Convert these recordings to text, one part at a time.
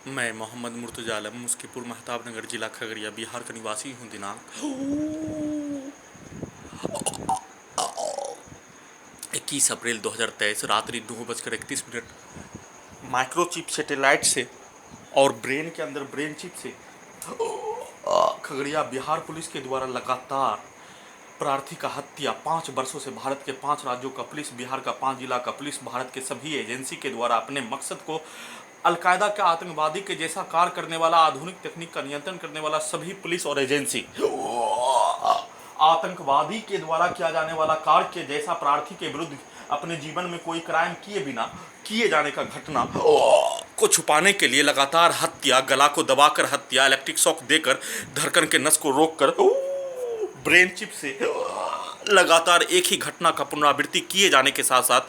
मैं मोहम्मद मुर्तजा आलम मुस्कीपुर महताब नगर जिला खगड़िया बिहार का निवासी हूँ। दिनांक 21 अप्रैल 2023 रात्रि 2:31 माइक्रोचिप सैटेलाइट से और ब्रेन के अंदर ब्रेन चिप से खगड़िया बिहार पुलिस के द्वारा लगातार प्रार्थी का हत्या 5 वर्षों से भारत के 5 राज्यों का पुलिस, बिहार का 5 जिला का पुलिस, भारत के सभी एजेंसी के द्वारा अपने मकसद को अलकायदा के आतंकवादी के जैसा कार्य करने वाला, आधुनिक तकनीक का नियंत्रण करने वाला सभी पुलिस और एजेंसी आतंकवादी के द्वारा किया जाने वाला कार्य के जैसा प्रार्थी के विरुद्ध अपने जीवन में कोई क्राइम किए बिना किए जाने का घटना को छुपाने के लिए लगातार हत्या, गला को दबाकर हत्या, इलेक्ट्रिक शॉक देकर, धड़कन के नस को रोककर ब्रेन चिप से लगातार एक ही घटना का पुनरावृत्ति किए जाने के साथ साथ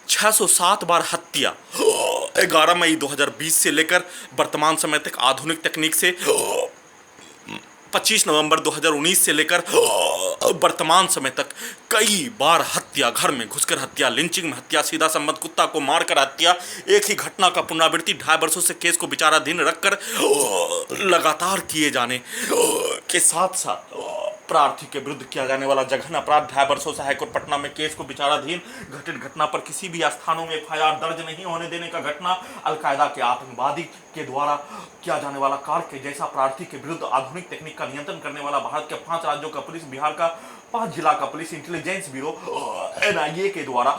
607 बार हत्या 11 मई 2020 से लेकर वर्तमान समय तक आधुनिक तकनीक से 25 नवंबर 2019 से लेकर वर्तमान समय तक कई बार हत्या, घर में घुसकर हत्या, लिंचिंग में हत्या, सीधा संबंध कुत्ता को मारकर हत्या, एक ही घटना का पुनरावृत्ति 2.5 वर्षों से केस को विचाराधीन रखकर लगातार किए जाने के साथ साथ प्रार्थी के विरुद्ध किया जाने वाला जघन्य अपराध 2.5 वर्षों से हाईकोर्ट पटना में केस को विचाराधीन घटित घटना पर किसी भी स्थानों में एफआईआर दर्ज नहीं होने देने का घटना, अलकायदा के आतंकवादी के द्वारा किया जाने वाला कार्य के जैसा प्रार्थी के विरुद्ध आधुनिक तकनीक का नियंत्रण करने वाला भारत के 5 राज्यों का पुलिस, बिहार का 5 जिला का पुलिस, इंटेलिजेंस ब्यूरो एनआईए के द्वारा,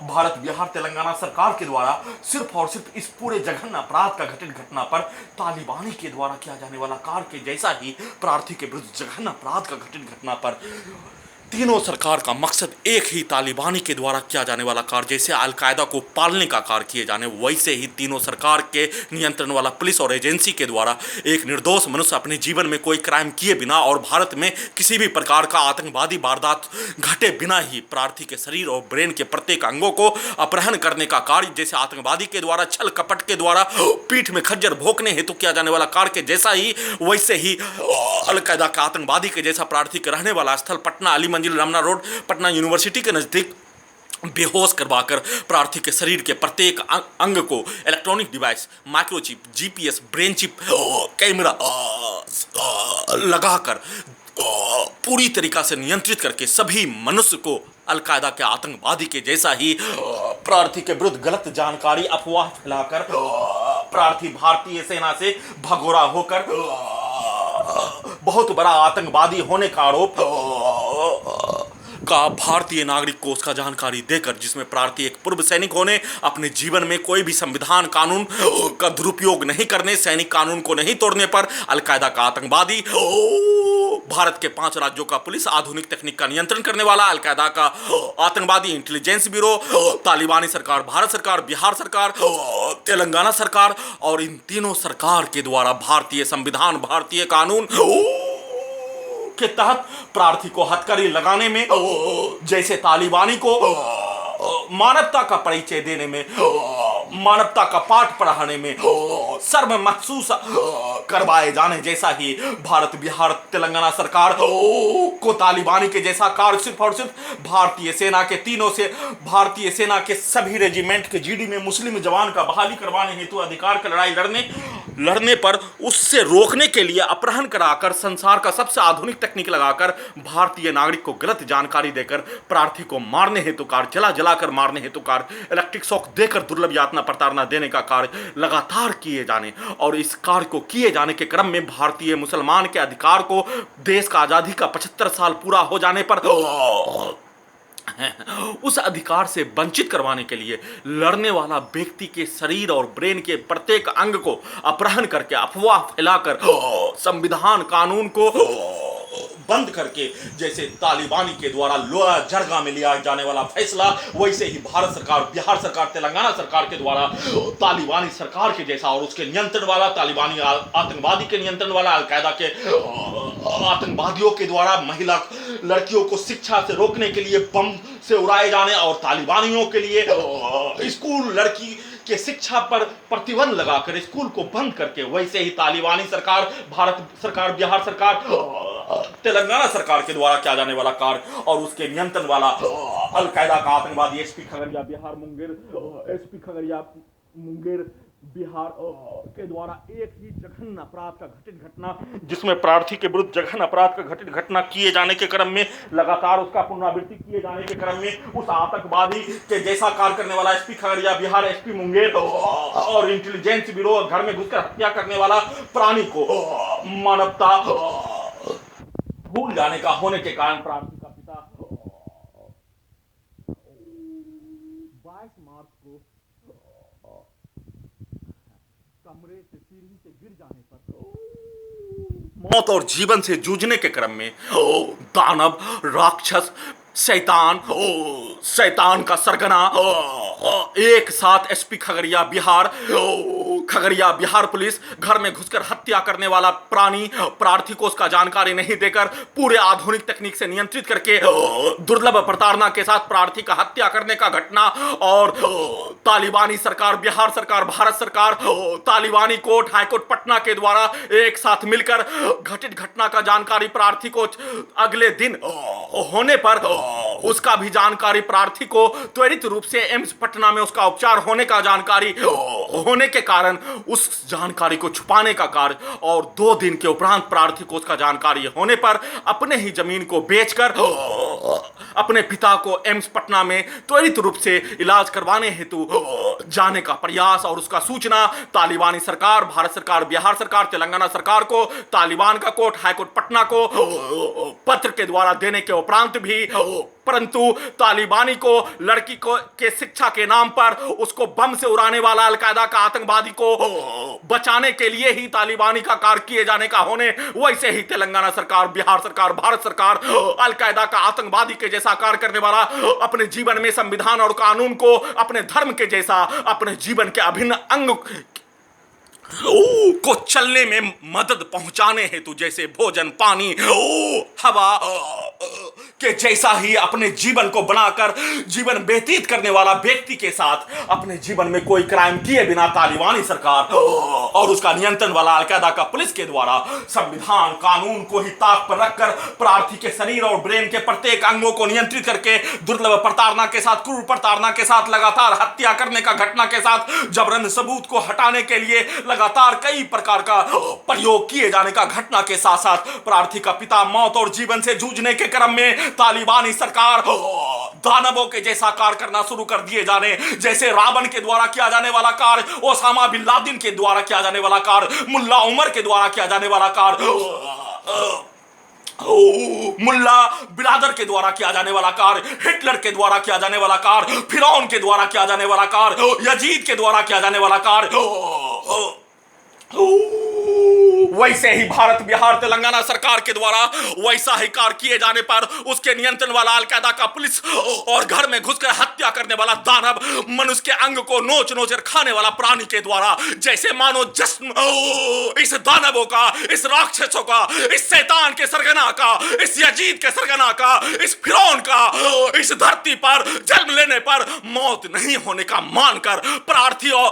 भारत बिहार तेलंगाना सरकार के द्वारा सिर्फ और सिर्फ इस पूरे जघन्य अपराध का घटित घटना पर तालिबानी के द्वारा किया जाने वाला कार्य के जैसा ही प्रार्थी के विरुद्ध जघन्य अपराध का घटित घटना पर तीनों सरकार का मकसद एक ही, तालिबानी के द्वारा किया जाने वाला कार्य जैसे अलकायदा को पालने का कार्य किए जाने, वैसे ही तीनों सरकार के नियंत्रण वाला पुलिस और एजेंसी के द्वारा एक निर्दोष मनुष्य अपने जीवन में कोई क्राइम किए बिना और भारत में किसी भी प्रकार का आतंकवादी वारदात घटे बिना ही प्रार्थी के शरीर और ब्रेन के प्रत्येक अंगों को अपहरण करने का कार्य जैसे आतंकवादी के द्वारा छल कपट के द्वारा पीठ में खज्जर भोंकने हेतु किया जाने वाला कार्य के जैसा ही, वैसे ही अलकायदा के आतंकवादी के जैसा प्रार्थी के रहने वाला स्थल पटना अली मंजिल रमना रोड पटना यूनिवर्सिटी के नजदीक बेहोश करवाकर प्रार्थी के शरीर के प्रत्येक अंग को electronic device, microchip, GPS, brain chip, camera लगाकर पूरी तरीका से नियंत्रित करके सभी मनुष्य को अलकायदा के आतंकवादी के जैसा ही प्रार्थी के विरुद्ध गलत जानकारी, अफवाह फैलाकर प्रार्थी भारतीय सेना से भगोड़ा होकर बहुत बड़ा आतंकवादी होने का आरोप का भारतीय नागरिक को उसका जानकारी देकर, जिसमें प्रार्थी एक पूर्व सैनिक होने, अपने जीवन में कोई भी संविधान कानून का दुरुपयोग नहीं करने, सैनिक कानून को नहीं तोड़ने पर अलकायदा का आतंकवादी, भारत के 5 राज्यों का पुलिस, आधुनिक तकनीक का नियंत्रण करने वाला अलकायदा का आतंकवादी, इंटेलिजेंस ब्यूरो, तालिबानी सरकार, भारत सरकार, बिहार सरकार, तेलंगाना सरकार और इन तीनों सरकार के द्वारा भारतीय संविधान, भारतीय कानून के तहत प्रार्थी को हथकड़ी लगाने में, जैसे तालिबानी को मानवता का परिचय देने में, मानवता का पाठ पढ़ाने में, शर्म महसूस करवाए जाने जैसा ही भारत बिहार तेलंगाना सरकार को तालिबानी के जैसा कार्य सिर्फ और सिर्फ भारतीय सेना के तीनों से, भारतीय सेना के सभी रेजिमेंट के जीडी में मुस्लिम जवान का बहाली करवाने हेतु अधिकार की लड़ाई लड़ने पर उससे रोकने के लिए अपहरण कराकर, संसार का सबसे आधुनिक तकनीक लगाकर, भारतीय नागरिक को गलत जानकारी देकर प्रार्थी को मारने हेतु कार्य, जलाकर मारने हेतु कार्य, इलेक्ट्रिक शॉक देकर दुर्लभ यातना प्रताड़ना देने का कार्य लगातार किए जाने और इस कार्य को किए जाने के क्रम में भारतीय मुसलमान के अधिकार को देश का आजादी का 75 साल पूरा हो जाने पर उस अधिकार से वंचित करवाने के लिए लड़ने वाला व्यक्ति के शरीर और ब्रेन के प्रत्येक अंग को अपहरण करके, अफवाह फैलाकर संविधान कानून को बंद करके, जैसे तालिबानी के द्वारा लोहा जरगा में लिया जाने वाला फैसला, वैसे ही भारत सरकार, बिहार सरकार, तेलंगाना सरकार के द्वारा तालिबानी सरकार के जैसा और उसके नियंत्रण वाला, तालिबानी आतंकवादी के नियंत्रण वाला, अलकायदा के आतंकवादियों के द्वारा महिला लड़कियों को शिक्षा से रोकने के लिए बम से उड़ाए जाने और तालिबानियों के लिए स्कूल लड़की के शिक्षा पर प्रतिबंध लगाकर स्कूल को बंद करके, वैसे ही तालिबानी सरकार, भारत सरकार, बिहार सरकार, तेलंगाना सरकार के द्वारा किया जाने वाला कार्य और उसके नियंत्रण वाला अलकायदा का आतंकवादी एसपी खगड़िया बिहार मुंगेर, एसपी खगड़िया मुंगेर बिहार के द्वारा एक ही जघन्य अपराध का घटित घटना, जिसमें प्रार्थी के विरुद्ध जघन्य अपराध का घटित घटना किए जाने के क्रम में लगातार उसका पुनरावृत्ति किए जाने के क्रम में उस आतंकवादी के जैसा कार्य करने वाला एसपी खगड़िया बिहार, एसपी मुंगेर और इंटेलिजेंस ब्यूरो घर में घुसकर हत्या करने वाला प्राणी को मानवता भूल जाने का होने के कारण प्रार्थी का पिता 22 मार्च को कमरे से सीढ़ी से गिर जाने पर मौत और जीवन से जूझने के क्रम में दानव, राक्षस, शैतान का सरगना एक साथ एसपी खगड़िया बिहार पुलिस घर में घुसकर हत्या करने वाला प्राणी प्रार्थी को उसका जानकारी नहीं देकर पूरे आधुनिक तकनीक से नियंत्रित करके दुर्लभ प्रताड़ना के साथ प्रार्थी का हत्या करने का घटना, और तालिबानी सरकार, बिहार सरकार, भारत सरकार, तालिबानी कोर्ट, हाईकोर्ट पटना के द्वारा एक साथ मिलकर घटित घटना का जानकारी प्रार्थी को अगले दिन होने पर उसका भी जानकारी प्रार्थी को त्वरित रूप से एम्स पटना में उसका उपचार होने का जानकारी होने के कारण उस जानकारी को छुपाने का कार्य, और 2 दिन के उपरांत प्रार्थी को उसका जानकारी होने पर अपने ही जमीन को बेचकर अपने पिता को एम्स पटना में त्वरित रूप से इलाज करवाने हेतु जाने का प्रयास, और उसका सूचना तालिबानी सरकार, भारत सरकार, बिहार सरकार, तेलंगाना सरकार को, तालिबान का कोर्ट, हाईकोर्ट पटना को पत्र के द्वारा देने के उपरांत भी, परंतु तालिबानी को लड़की को के शिक्षा के नाम पर उसको बम से उड़ाने वाला अलकायदा का आतंकवादी को बचाने के लिए ही तालिबानी का कार्य किए जाने का होने, वैसे ही तेलंगाना सरकार, बिहार सरकार, भारत सरकार अलकायदा का आतंकवादी के जैसा कार्य करने वाला अपने जीवन में संविधान और कानून को अपने धर्म के जैसा अपने जीवन के अभिन्न अंग को चलने में मदद पहुंचाने हेतु जैसे भोजन, पानी, हवा के जैसा ही अपने जीवन को बनाकर जीवन व्यतीत करने वाला व्यक्ति के साथ अपने जीवन में कोई क्राइम किए बिना तालिबानी सरकार और उसका नियंत्रण वाला अलकायदा का पुलिस के द्वारा संविधान कानून को ही ताक पर रखकर प्रार्थी के शरीर और ब्रेन के प्रत्येक अंगों को नियंत्रित करके दुर्लभ प्रताड़ना के साथ, क्रूर प्रताड़ना के साथ, लगातार हत्या करने का घटना के साथ जबरन सबूत को हटाने के लिए लगातार कई प्रकार का प्रयोग किए जाने का घटना के साथ साथ प्रार्थी का पिता मौत और जीवन से जूझने के क्रम में तालिबानी सरकार दानवों के जैसा कार्य करना शुरू कर दिए जाने, जैसे रावण के द्वारा किया जाने वाला कार्य, ओसामा बिन लादेन के द्वारा किया जाने वाला कार्य, मुल्ला उमर के द्वारा किया जाने वाला कार्य, मुल्ला बिरादर के द्वारा किया जाने वाला कार्य, हिटलर के द्वारा किया जाने वाला कार्य, फिरौन के द्वारा किया जाने वाला कार्य, यजीद के द्वारा किया जाने वाला कार्य, वैसे ही भारत, बिहार, तेलंगाना सरकार के द्वारा वैसा ही कार्य किए जाने पर उसके नियंत्रण वाला अलकायदा का पुलिस और घर में घुसकर हत्या करने वाला दानव, मनुष्य के अंग को नोच नोच कर खाने वाला प्राणी के द्वारा जैसे मानो जश्न इस दानवों का, इस राक्षसों का, इस शैतान के सरगना का, इस यजीद के सरगना का, इस फिरौन का इस धरती पर जन्म लेने पर मौत नहीं होने का मानकर प्रार्थियों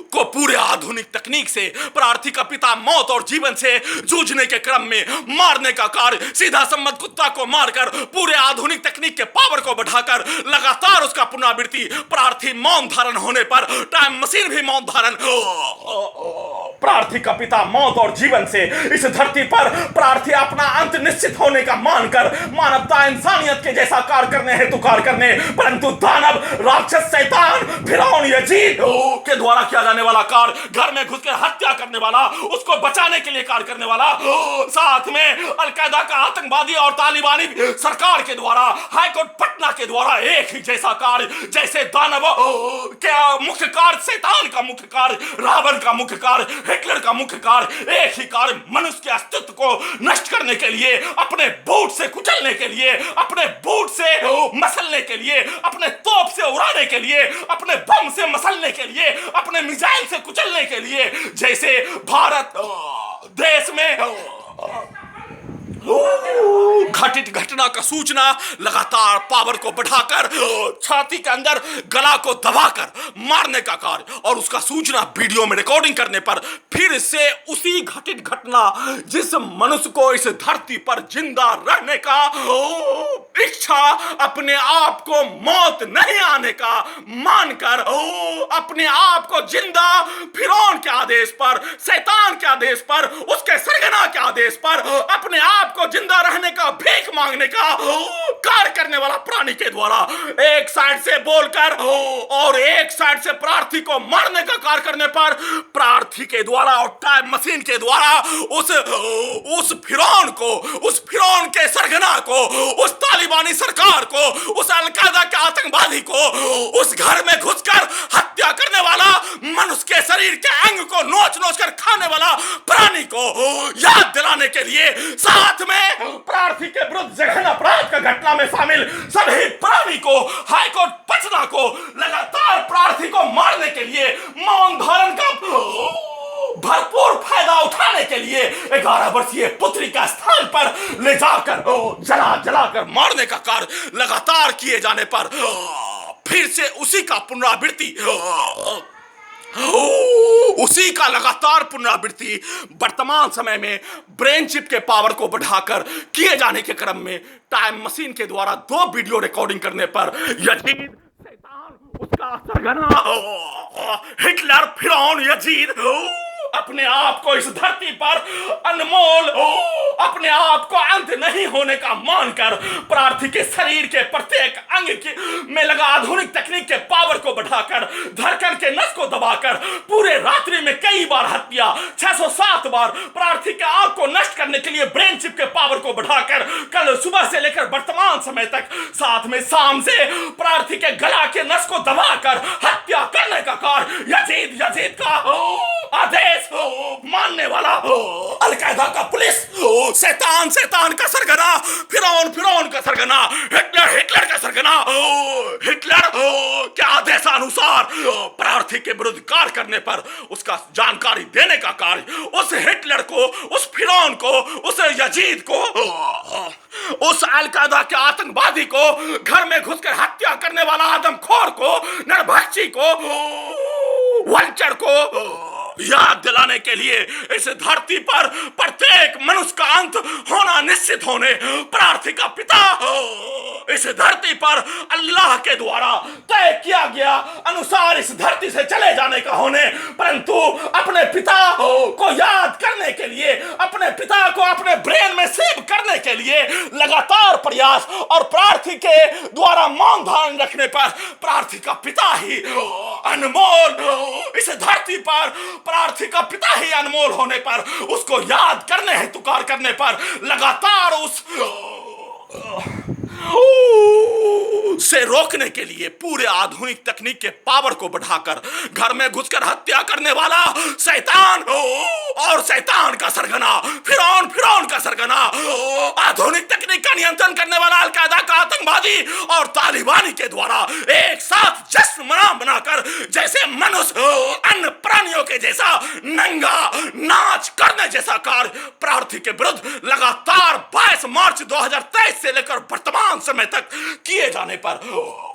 को पूरे आधुनिक तकनीक से प्रार्थी का पिता मौत और जीवन से जूझने के क्रम में मारने का कार्य, सीधा सम्मत कुत्ता को मारकर पूरे आधुनिक तकनीक के पावर को बढ़ाकर लगातार उसका पुनरावृत्ति, प्रार्थी मौन धारण होने पर टाइम मशीन भी मौन धारण, प्रार्थी का पिता मौत और जीवन से इस धरती पर प्रार्थी अपना अंत निश्चित होने का मानकर मानवता इंसानियत के जैसा कार्य करने हेतु कार्य करने, परंतु दानव, राक्षस, शैतान, फिरौन, यजीद के द्वारा किया जाने वाला कार्य, घर में घुसकर हत्या करने वाला, उसको बचाने के लिए कार्य करने वाला, साथ में अलकायदा का आतंकवादी और तालिबानी सरकार के द्वारा, हाईकोर्ट पटना के द्वारा एक ही जैसा कार्य, जैसे दानव के मुख्य कार्य, शैतान का मुख्य कार्य, रावण का मुख्य कार्य, हिटलर का मुख्य कार्य, एक ही कार्य, मनुष्य के अस्तित्व को नष्ट करने के लिए, अपने बूट से कुचलने के लिए, अपने बूट से मसलने के लिए, अपने तोप से उड़ाने के लिए, अपने बम से मसलने के लिए, अपने मिसाइल से कुचलने के लिए, जैसे भारत देश में घटित घटना का सूचना लगातार पावर को बढ़ाकर छाती के अंदर गला को दबाकर मारने का कार्य और उसका सूचना वीडियो में रिकॉर्डिंग करने पर फिर से उसी घटित घटना जिस मनुष्य को इस धरती पर जिंदा रहने का इच्छा अपने आप को मौत नहीं आने का मानकर अपने आप को जिंदा फिरौन के आदेश पर, शैतान के आदेश पर, उसके सरगना के आदेश पर अपने आप को जिंदा रहने का भीख मांगने का कार्य करने वाला प्राणी के द्वारा एक साइड से बोलकर और एक साइड से प्रार्थी को मारने का कार्य करने पर प्रार्थी के द्वारा और टाइम मशीन के द्वारा उस फिरौन को, उस फिरौन के सरगना को, उस तालिबानी सरकार को, उस अलकायदा के आतंकवादी को, उस घर में घुसकर हत्या करने वाला, मनुष्य के शरीर के अंग को नोच नोच कर खाने वाला प्राणी को याद दिलाने के लिए साथ में प्रार्थी के विरुद्ध जघन्य अपराध का घटना में शामिल सभी प्राणी को, हाईकोर्ट पटना को लगातार प्रार्थी को मारने के लिए मौन धारण का भरपूर फायदा उठाने के लिए 11 वर्षीय पुत्री का स्थान पर ले जाकर जला जलाकर मारने का कार्य लगातार किए जाने पर फिर से उसी का पुनरावृत्ति, उसी का लगातार पुनरावृत्ति वर्तमान समय में ब्रेन चिप के पावर को बढ़ाकर किए जाने के क्रम में टाइम मशीन के द्वारा 2 वीडियो रिकॉर्डिंग करने पर यजीद, शैतान, उसका सरगना, हिटलर, फिरौन, यजीद अपने आप को इस धरती पर अनमोल, अपने आप को अंत नहीं होने का मानकर प्रार्थी के शरीर के प्रत्येक अंग में लगा आधुनिक तकनीक के पावर को बढ़ाकर धड़कन के नस को दबाकर पूरे रात्रि में कई बार हत्या, 607 बार प्रार्थी के आंख को नष्ट करने के लिए ब्रेन चिप के पावर को बढ़ाकर कल सुबह से लेकर वर्तमान समय तक साथ में शाम से प्रार्थी के गला के नस को दबाकर हत्या करने का कार्य यजीद का आदेश मानने वाला अलकायदा का पुलिस, शैतान का सरगना, फिरौन का सरगना, हिटलर का सरगना, हिटलर के आदेशानुसार प्रार्थी के विरुद्ध कार्य करने पर उसका जानकारी देने का कार्य उस हिटलर को, उस फिरौन को, उस यजीद को, उस अलकायदा के आतंकवादी को, घर में घुसकर हत्या करने वाला आदमखोर को, नरभक्षी को, वंचर को याद दिलाने के लिए इस धरती पर प्रत्येक मनुष्य का अंत होना निश्चित होने प्रार्थी का पिता इस धरती पर अल्लाह के द्वारा तय किया गया अनुसार इस धरती से चले जाने का होने, परंतु अपने पिता को याद करने के लिए, अपने पिता को अपने ब्रेन में सेव करने के लिए लगातार प्रयास और प्रार्थी के द्वारा मौन धारण रखने पर प्रार्थी का पिता ही अनमोल, इस धरती पर प्रार्थी का पिता ही अनमोल होने पर उसको याद करने हेतु कार्य करने पर लगातार उस से रोकने के लिए पूरे आधुनिक तकनीक के पावर को बढ़ाकर घर में घुसकर हत्या करने वाला शैतान और शैतान का सरगना, फिरौन का सरगना, आधुनिक तकनीक का नियंत्रण करने वाला अलकायदा का आतंकवादी और तालिबानी के द्वारा एक साथ जश्न बनाकर जैसे मनुष्य अन्य प्राणियों के जैसा नंगा नाच करने जैसा कार्य प्रार्थी के विरुद्ध लगातार 22 मार्च 2023 से लेकर वर्तमान समय तक किए जाने पर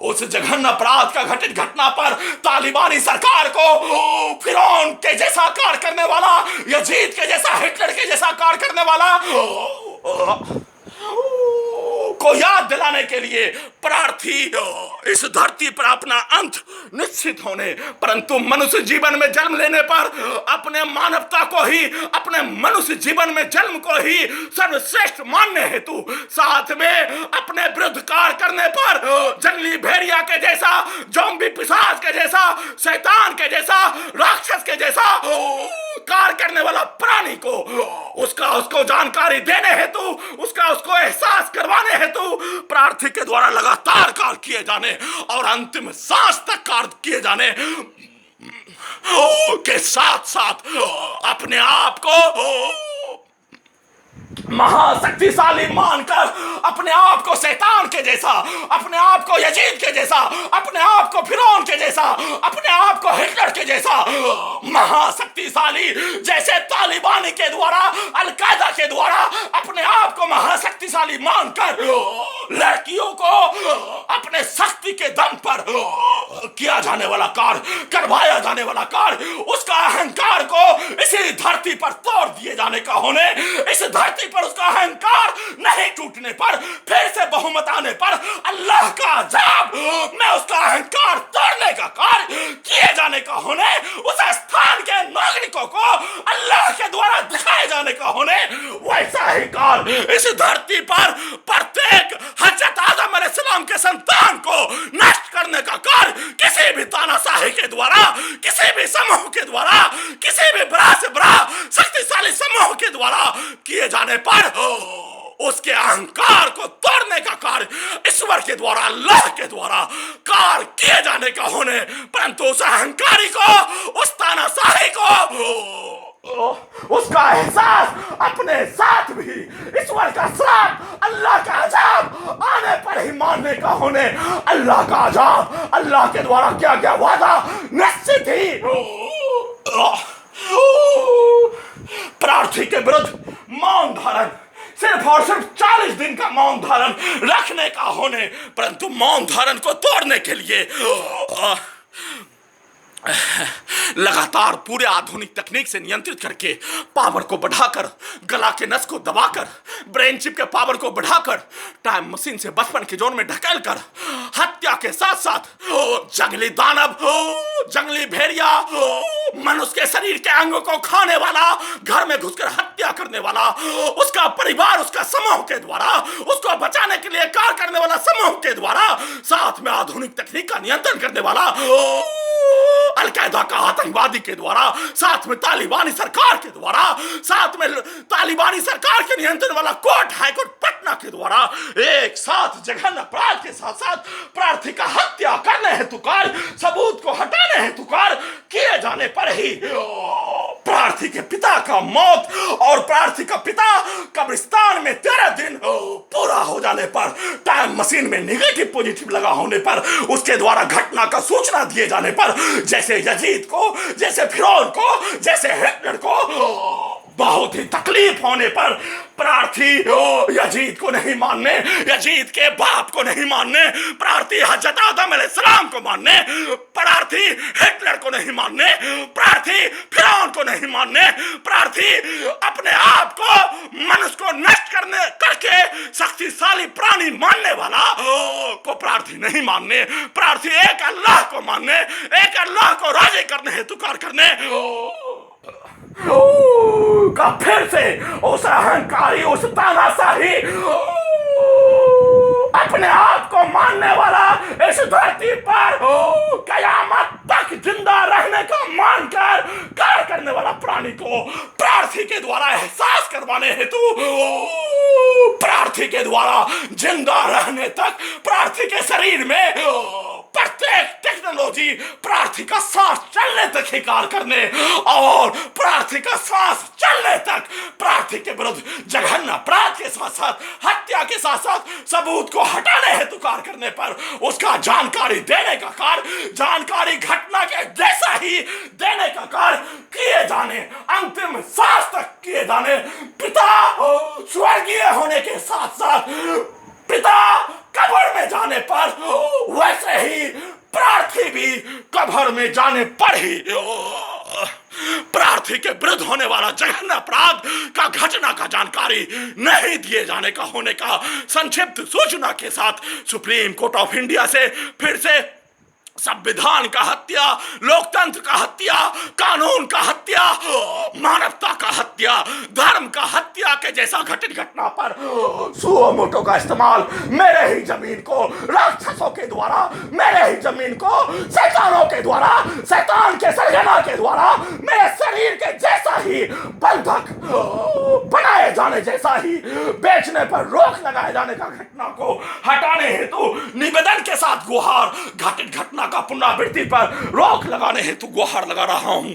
उस जघन्य अपराध का घटित घटना पर तालिबानी सरकार को फिरौन के जैसा कार्य करने वाला, यजीद के जैसा, हिटलर के जैसा कार्य करने वाला को याद दिलाने के लिए प्रार्थी इस धरती पर अपना अंत निश्चित होने, परंतु मनुष्य जीवन में जन्म लेने पर अपने मानवता को ही, अपने मनुष्य जीवन में जन्म को ही सर्वश्रेष्ठ मानने हेतु साथ में अपने विरुद्ध कार्य करने पर जंगली भेड़िया के जैसा, ज़ॉम्बी पिशाच के जैसा, शैतान के जैसा, राक्षस के जैसा कार्य करने वाला प्राणी को उसको जानकारी देने हेतु, उसको एहसास करवाने हेतु प्रार्थी के द्वारा लगातार कार्य किए जाने और अंतिम सांस तक कार्य किए जाने के साथ साथ अपने आप को महाशक्तिशाली मानकर अपने आप को शैतान के जैसा, अपने आप को यजीद के जैसा, अपने आप को फिरौन के जैसा, अपने आप को हिटलर के जैसा महाशक्तिशाली, जैसे तालिबानी के द्वारा, अलकायदा के द्वारा अपने आप को महाशक्तिशाली मानकर लड़कियों को अपने शक्ति के दम पर किया जाने वाला कार्य, करवाया जाने वाला कार्य, उसका अहंकार को इसी धरती पर तोड़ दिए जाने का होने, इस धरती पर उसका अहंकार नहीं टूटने पर, फिर से बहुमत आने पर अल्लाह का अजाब में उसका अहंकार तोड़ने का कार्य किए जाने का होने, उस स्थान के नागरिकों को अल्लाह के द्वारा दिखाए जाने का होने, वैसा ही कार्य इस धरती पर प्रत्येक हजरत आदम अलैहिस्सलाम के संतान को नष्ट करने का कार्य किसी भी तानाशाही के द्वारा, किसी भी समूह के द्वारा, किसी भी बड़ा से बड़ा शक्तिशाली समूह के द्वारा किए जाने पर उसके अहंकार को तोड़ने का कार्य ईश्वर के द्वारा, अल्लाह के द्वारा कार्य किए जाने का होने, परंतु उस अहंकारी को, उस तानाशाही को उसका एहसास अपने साथ भी ईश्वर का श्राप, अल्लाह का अजाब आने पर ही मानने का होने, अल्लाह का अजाब, अल्लाह के द्वारा किया गया वादा निश्चित ही प्रार्थी के विरुद्ध मौन धारण, सिर्फ और सिर्फ 40 दिन का मौन धारण रखने का होने, परंतु मौन धारण को तोड़ने के लिए लगातार पूरे आधुनिक तकनीक से नियंत्रित करके, पावर को बढ़ाकर, गला के नस को दबाकर, ब्रेन चिप के पावर को बढ़ाकर, टाइम मशीन से बचपन के जोन में ढकेल कर, हत्या के साथ साथ जंगली दानव, जंगली भेड़िया, मनुष्य के शरीर के अंगों को खाने वाला, घर में घुसकर हत्या करने वाला, उसका परिवार, उसका समूह के द्वारा, उसको बचाने के लिए कार्य करने वाला समूह के द्वारा, साथ में आधुनिक तकनीक का नियंत्रण करने वाला अलकायदा का आतंकवादी के द्वारा, साथ में तालिबानी सरकार के द्वारा, साथ में तालिबानी सरकार के नियंत्रण वाला कोर्ट, हाईकोर्ट पटना के द्वारा एक साथ जघन्य अपराध के साथ साथ प्रार्थी का हत्या करने हेतु कार्य, सबूत को हटाने हेतु कार्य किए जाने पर ही प्रार्थी के पिता का मौत और प्रार्थी का पिता कब्रिस्तान में 13 दिन पूरा हो जाने पर, टाइम मशीन में निगेटिव पॉजिटिव लगा होने पर, उसके द्वारा घटना का सूचना दिए जाने पर, जैसे यजीद को, जैसे फिरौन को, जैसे हिटलर को बहुत ही तकलीफ होने पर प्रार्थी यजीद को नहीं मानने, यजीद के बाप को नहीं मानने, प्रार्थी हजरत आदम अलैहिस्सलाम को मानने, प्रार्थी हिटलर को नहीं मानने, प्रार्थी फिरौन को नहीं मानने, प्रार्थी अपने आप को मनुष्य को नष्ट करने करके शक्तिशाली प्राणी मानने वाला को प्रार्थी नहीं मानने, प्रार्थी एक अल्लाह को मानने, एक अल्लाह को राजी करने हेतु कार्य करने का फिर से उस अहंकारी, उस तानाशाही, अपने आप को मानने वाला इस धरती पर कयामत तक जिंदा रहने का मानकर कार्य करने वाला प्राणी को प्रार्थी के द्वारा एहसास करवाने हेतु, प्रार्थी के द्वारा जिंदा रहने तक प्रार्थी के शरीर में प्रत्येक टेक्नोलॉजी प्रार्थी का सांस चलने तक ही कार्य करने और प्रार्थी का सांस चलने तक प्रार्थी के विरुद्ध जघन्य अपराध के साथ साथ, हत्या के साथ साथ सबूत को हटाने हेतु कार्य करने पर उसका जानकारी देने का कार्य, जानकारी घटना के जैसा ही देने का कार्य किए जाने, अंतिम सांस तक किए जाने, पिता स्वर्गीय होने के साथ साथ पिता कब्र में जाने पर वैसे ही प्रार्थी भी कब्र में जाने पर ही प्रार्थी के विरुद्ध होने वाला जघन्य अपराध का घटना का जानकारी नहीं दिए जाने का होने का संक्षिप्त सूचना के साथ सुप्रीम कोर्ट ऑफ इंडिया से फिर से संविधान का हत्या, लोकतंत्र का हत्या, कानून का हत्या, मानवता का हत्या, धर्म का हत्या के जैसा घटित घटना पर सुओ मोटो का इस्तेमाल मेरे ही जमीन को राक्षसों के द्वारा, मेरे ही जमीन को शैतानों के द्वारा, शैतान के सरगना के द्वारा मेरे शरीर के जैसा ही बंधक बनाए जाने जैसा ही बेचने पर रोक लगाए जाने का घटना को हटाने हेतु निवेदन के साथ गुहार, घटित घटना का पुनरावृत्ति पर रोक लगाने हेतु गुहार लगा रहा हूं।